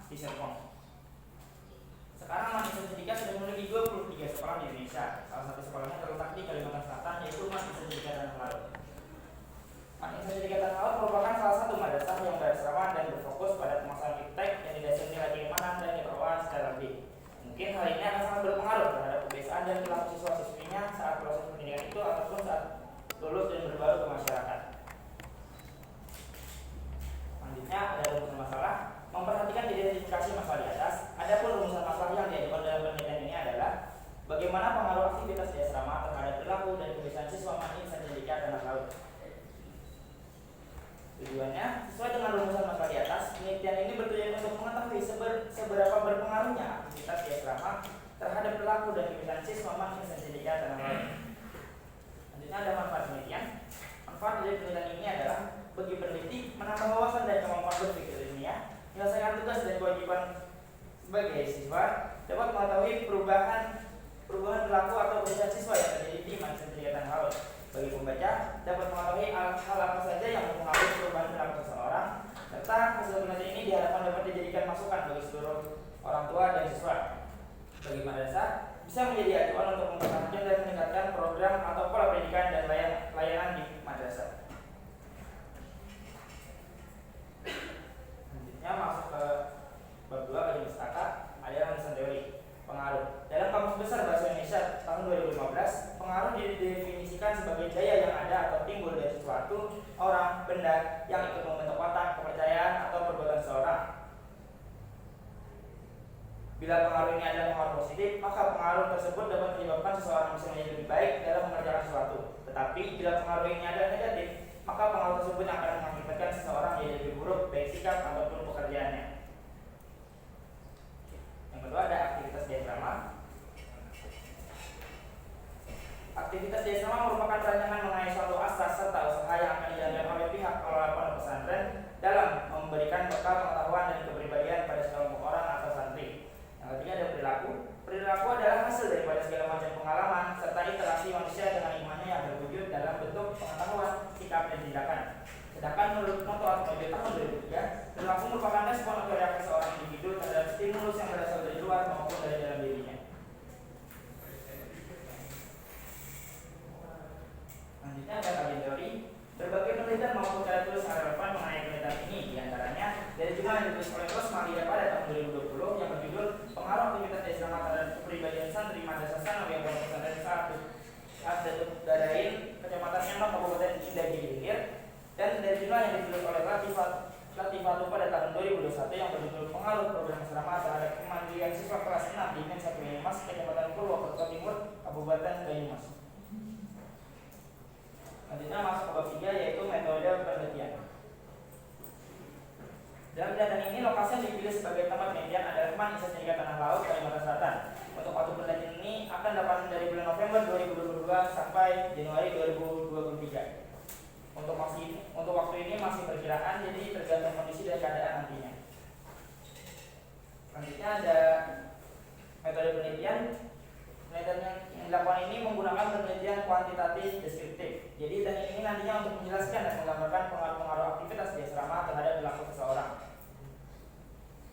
di Serpong. Sekarang Mahasiswa Dika sudah memiliki 23 sekolah di Indonesia. Salah satu sekolahnya terletak di Kalimantan Selatan, yaitu Mahasiswa Dika Tanah Laut. Mahasiswa Dika Tanah Laut merupakan salah satu madrasah yang berasrama dan berfokus pada pemasaran iptek yang didasari nilai keimanan dan ketakwaan secara lebih. Mungkin hal ini akan sangat berpengaruh terhadap kebiasaan dan perilaku siswa-siswinya saat proses pendidikan itu ataupun saat lulus dan berbaru ke masyarakat. Selanjutnya ada rumusan masalah. Memperhatikan identifikasi masalah di atas. Adapun rumusan masalah yang diajukan dalam penelitian ini adalah bagaimana pengaruh aktivitas di asrama terhadap perilaku dan kebiasaan siswa Mahasiswa Dika Tanah Laut. Tujuannya, sesuai dengan rumusan masalah di atas, penelitian ini bertujuan untuk mengetahui seberapa berpengaruhnya aktivitas di asrama terhadap perilaku dan kebiasaan siswa Mahasiswa Dika Tanah Laut. Selanjutnya ada manfaat penelitian. Manfaat dari penelitian ini adalah bagi peneliti menambah wawasan dan kemampuan berpikir ilmiah, menyelesaikan tugas dan kewajiban sebagai siswa, dapat mengetahui perubahan perilaku atau kebiasaan siswa yang terjadi di Mahasiswa Dika Tanah Laut. Bagi pembaca, dapat mengetahui hal apa saja yang mempengaruhi perubahan perilaku seseorang, serta hasil penelitian ini diharapkan dapat dijadikan masukan bagi seluruh orang tua dan siswa. Bagi madrasah, bisa menjadi acuan untuk mempertahankan dan meningkatkan program atau pola pendidikan dan layanan di madrasah. Selanjutnya masuk ke bab 2 bagi pustaka, ada rumusan teori. Pengaruh. Dalam Kamus Besar Bahasa Indonesia tahun 2015, pengaruh didefinisikan sebagai daya yang ada atau timbul dari sesuatu, orang, benda yang ikut membentuk watak, kepercayaan, atau perbuatan seseorang. Bila pengaruh ini adalah pengaruh positif, maka pengaruh tersebut dapat menyebabkan seseorang bisa menjadi lebih baik dalam mengerjakan sesuatu. Tetapi bila pengaruh ini adalah negatif, maka pengaruh tersebut akan mengakibatkan seseorang menjadi lebih buruk baik sikap ataupun pekerjaannya. Yang kedua ada aktivitas di asrama. Aktivitas di asrama merupakan rancangan mengenai suatu asas serta usaha yang akan dijalankan oleh pihak pengelola pondok pesantren dalam memberikan bekal pengetahuan dan kepribadian pada sekelompok orang atau santri. Yang ketiga ada perilaku. Perilaku adalah hasil daripada segala macam pengalaman serta interaksi manusia dengan lingkungannya yang berwujud dalam bentuk pengetahuan, sikap, dan tindakan. Sedangkan menurut Noto Atmojo tahun 2003, perilaku merupakan respon atau reaksi seorang individu terhadap stimulus yang berasal dari luar maupun dari dalam dirinya. Selanjutnya ada kajian teori. Berbagai penelitian maupun cara tulis yang relevan mengenai penelitian ini, diantaranya dari jurnal yang ditulis oleh Rosmalia pada tahun 2020 yang berjudul Pengaruh Aktivitas di Asrama terhadap Kepribadian Santri Madrasah Sanawiyah Pondok Pesantren Datuk Dadain, Kecamatan Nyambang, Kabupaten Indah Hilir, dan dari jurnal yang ditulis oleh Latifatu pada tahun 2021 yang berjudul Pengaruh Program Asrama terhadap Kemandirian Siswa Kelas 6 di Men 1 Banyumas, Kecamatan Purwokerto Timur, Kabupaten Banyumas. Selanjutnya masuk ke bab 3 yaitu metode penelitian. Dalam penelitian ini lokasi yang dipilih sebagai tempat penelitian adalah Mahasiswa Dika Tanah Laut, Kalimantan Selatan. Untuk waktu penelitian ini akan dilakukan dari bulan November 2022 sampai Januari 2023. Untuk waktu ini masih perkiraan, jadi tergantung kondisi dan keadaan nantinya. Selanjutnya ada metode penelitian. Penelitian yang dilakukan ini menggunakan penelitian kuantitatif deskriptif. Jadi teknik ini nantinya untuk menjelaskan dan menggambarkan pengaruh-pengaruh aktivitas di asrama terhadap perilaku seseorang.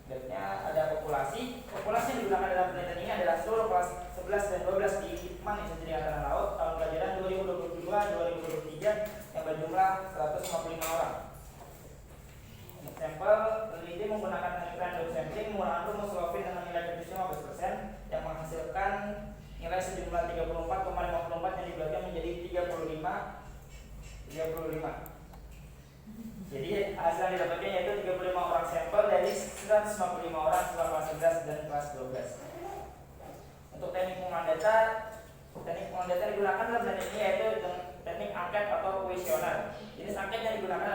Berikutnya ada populasi. Populasi yang digunakan dalam penelitian ini adalah seluruh kelas 11 dan 12 di Mahasiswa Dika Tanah Laut tahun pelajaran 2022-2023 yang berjumlah 155 orang. Untuk sampel, peneliti menggunakan teknik random sampling menggunakan rumus Lovin dengan nilai prediksi 15% yang menghasilkan nilai sejumlah 34,54 yang dibagi menjadi 35. Jadi hasil yang didapatkan yaitu 35 orang sampel dari 155 orang siswa kelas 11 dan kelas 12. Untuk teknik pengumpulan data yang digunakan dalam teknik ini yaitu teknik angket atau kuesioner. Jenis angket yang digunakan